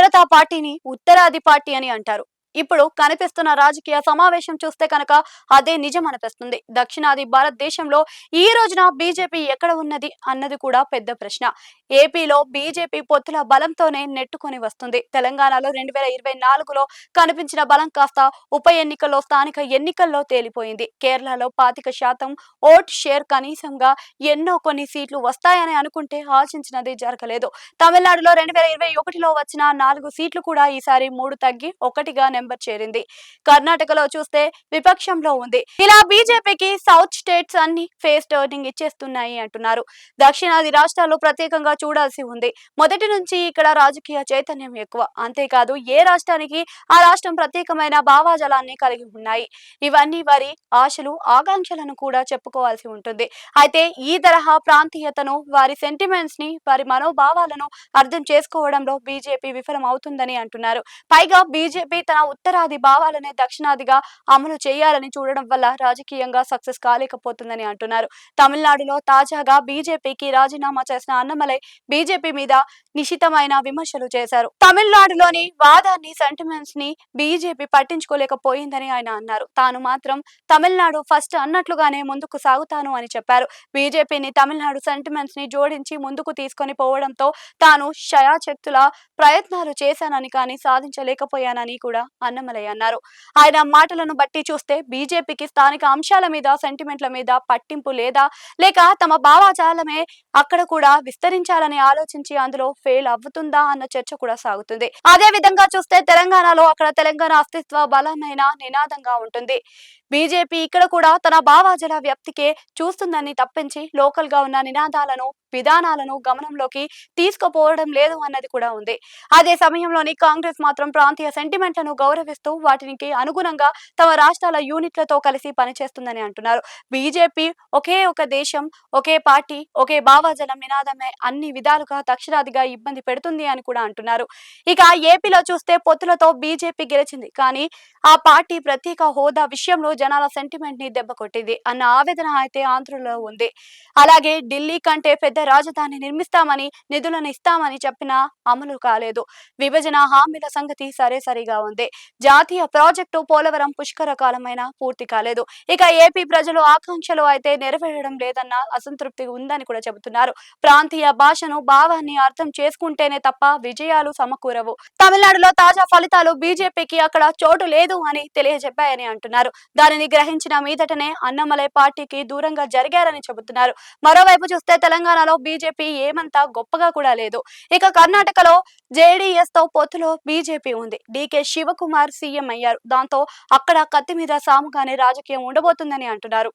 జయలలిత పార్టీని ఉత్తరాది పార్టీ అని అంటారు. ఇప్పుడు కనిపిస్తున్న రాజకీయ సమావేశం చూస్తే కనుక అదే నిజం అనిపిస్తుంది. దక్షిణాది భారతదేశంలో ఈ రోజున బీజేపీ ఎక్కడ ఉన్నది అన్నది కూడా పెద్ద ప్రశ్న. ఏపీలో బీజేపీ పొత్తుల బలంతోనే నెట్టుకొని వస్తుంది. తెలంగాణలో 2024లో కనిపించిన బలం కాస్త ఉప ఎన్నికల్లో, స్థానిక ఎన్నికల్లో తేలిపోయింది. కేరళలో 25% ఓట్ షేర్ కనీసంగా కొన్ని సీట్లు వస్తాయని అనుకుంటే ఆశించినది జరగలేదు. తమిళనాడులో 2021లో వచ్చిన 4 సీట్లు కూడా ఈసారి 3 తగ్గి 1గా నెంబర్ చేరింది. కర్ణాటకలో చూస్తే విపక్షంలో ఉంది. ఇలా బీజేపీకి సౌత్ స్టేట్స్ అన్ని ఫేస్ టర్నింగ్ ఇచ్చేస్తున్నాయి అంటున్నారు. దక్షిణాది రాష్ట్రాల్లో ప్రత్యేకంగా చూడాల్సి ఉంది. మొదటి నుంచి ఇక్కడ రాజకీయ చైతన్యం ఎక్కువ. అంతేకాదు ఏ రాష్ట్రానికి ఆ రాష్ట్రం ప్రత్యేకమైన భావాజాలాన్ని కలిగి ఉన్నాయి. ఇవన్నీ వారి ఆశలు, ఆకాంక్షలను కూడా చెప్పుకోవాల్సి ఉంటుంది. అయితే ఈ తరహా ప్రాంతీయతను, వారి సెంటిమెంట్స్ ని, వారి మనోభావాలను అర్థం చేసుకోవడంలో బీజేపీ విఫలం అవుతుందని అంటున్నారు. పైగా బీజేపీ తన ఉత్తరాది భావాలనే దక్షిణాదిగా అమలు చేయాలని చూడడం వల్ల రాజకీయంగా సక్సెస్ కాలేకపోతుందని అంటున్నారు. తమిళనాడులో తాజాగా బీజేపీకి రాజీనామా చేసిన అన్నమలై బీజేపీ మీద నిశితమైన విమర్శలు చేశారు. తమిళనాడులోని వాదాన్ని, సెంటిమెంట్స్ ని బీజేపీ పట్టించుకోలేకపోయిందని ఆయన అన్నారు. తాను మాత్రం తమిళనాడు ఫస్ట్ అన్నట్లుగానే ముందుకు సాగుతాను అని చెప్పారు. బీజేపీని తమిళనాడు సెంటిమెంట్స్ ని జోడించి ముందుకు తీసుకొని పోవడంతో తాను శయాశక్తుల ప్రయత్నాలు చేశానని కానీ సాధించలేకపోయానని కూడా అన్నమలై అన్నారు. ఆయన మాటలను బట్టి చూస్తే బీజేపీకి స్థానిక అంశాల మీద, సెంటిమెంట్ల మీద పట్టింపు లేదా, లేక తమ భావాజాలమే అక్కడ కూడా విస్తరించాలని ఆలోచించి అందులో ఫెయిల్ అవుతుందా అన్న చర్చ కూడా సాగుతుంది. అదే విధంగా చూస్తే తెలంగాణలో అక్కడ తెలంగాణ అస్తిత్వ బలమైన నినాదంగా ఉంటుంది. బీజేపీ ఇక్కడ కూడా తన భావాజాల వ్యాప్తికే చూస్తుందని తప్పించి లోకల్ గా ఉన్న నినాదాలను, విధానాలను గమనంలోకి తీసుకుపోవడం లేదు అన్నది కూడా ఉంది. అదే సమయంలోని కాంగ్రెస్ మాత్రం ప్రాంతీయ సెంటిమెంట్లను గౌరవిస్తూ వాటికి అనుగుణంగా తమ రాష్ట్రాల యూనిట్లతో కలిసి పనిచేస్తుందని అంటున్నారు. బీజేపీ ఒకే ఒక దేశం, ఒకే పార్టీ, ఒకే భావాజాలం నినాదమే అన్ని విధాలుగా దక్షిణాదిగా ఇబ్బంది పెడుతుంది అని కూడా అంటున్నారు. ఇక ఏపీలో చూస్తే పొత్తులతో బీజేపీ గెలిచింది, కానీ ఆ పార్టీ ప్రత్యేక హోదా విషయంలో జనాల సెంటిమెంట్ ని దెబ్బకొట్టింది అన్న ఆవేదన అయితే ఆంధ్రలో ఉంది. అలాగే ఢిల్లీ కంటే పెద్ద రాజధాని నిర్మిస్తామని, నిధులను ఇస్తామని చెప్పినా అమలు కాలేదు. విభజన హామీల సంగతి సరిగా ఉంది. జాతీయ ప్రాజెక్టు పోలవరం పుష్కర కాలమైనా పూర్తి కాలేదు. ఇక ఏపీ ప్రజలు ఆకాంక్షలు అయితే నెరవేరడం లేదన్న అసంతృప్తి ఉందని కూడా చెబుతున్నారు. ప్రాంతీయ భాషను, భావాన్ని అర్థం చేసుకుంటేనే తప్ప విజయాలు సమకూరవు. తమిళనాడులో తాజా ఫలితాలు బీజేపీకి అక్కడ చోటు లేదు అని తెలియజెప్పాయని అంటున్నారు. దానిని గ్రహించిన మీదటనే అన్నమలై పార్టీకి దూరంగా జరిగారని చెబుతున్నారు. మరోవైపు చూస్తే తెలంగాణలో బీజేపీ ఏమంతా గొప్పగా కూడా లేదు. ఇక కర్ణాటకలో జేడీఎస్ తో పొత్తులో బీజేపీ ఉంది. డీకే శివకుమార్ సీఎం అయ్యారు. దాంతో అక్కడ కత్తి మీద సాముగానే రాజకీయం ఉండబోతుందని అంటున్నారు.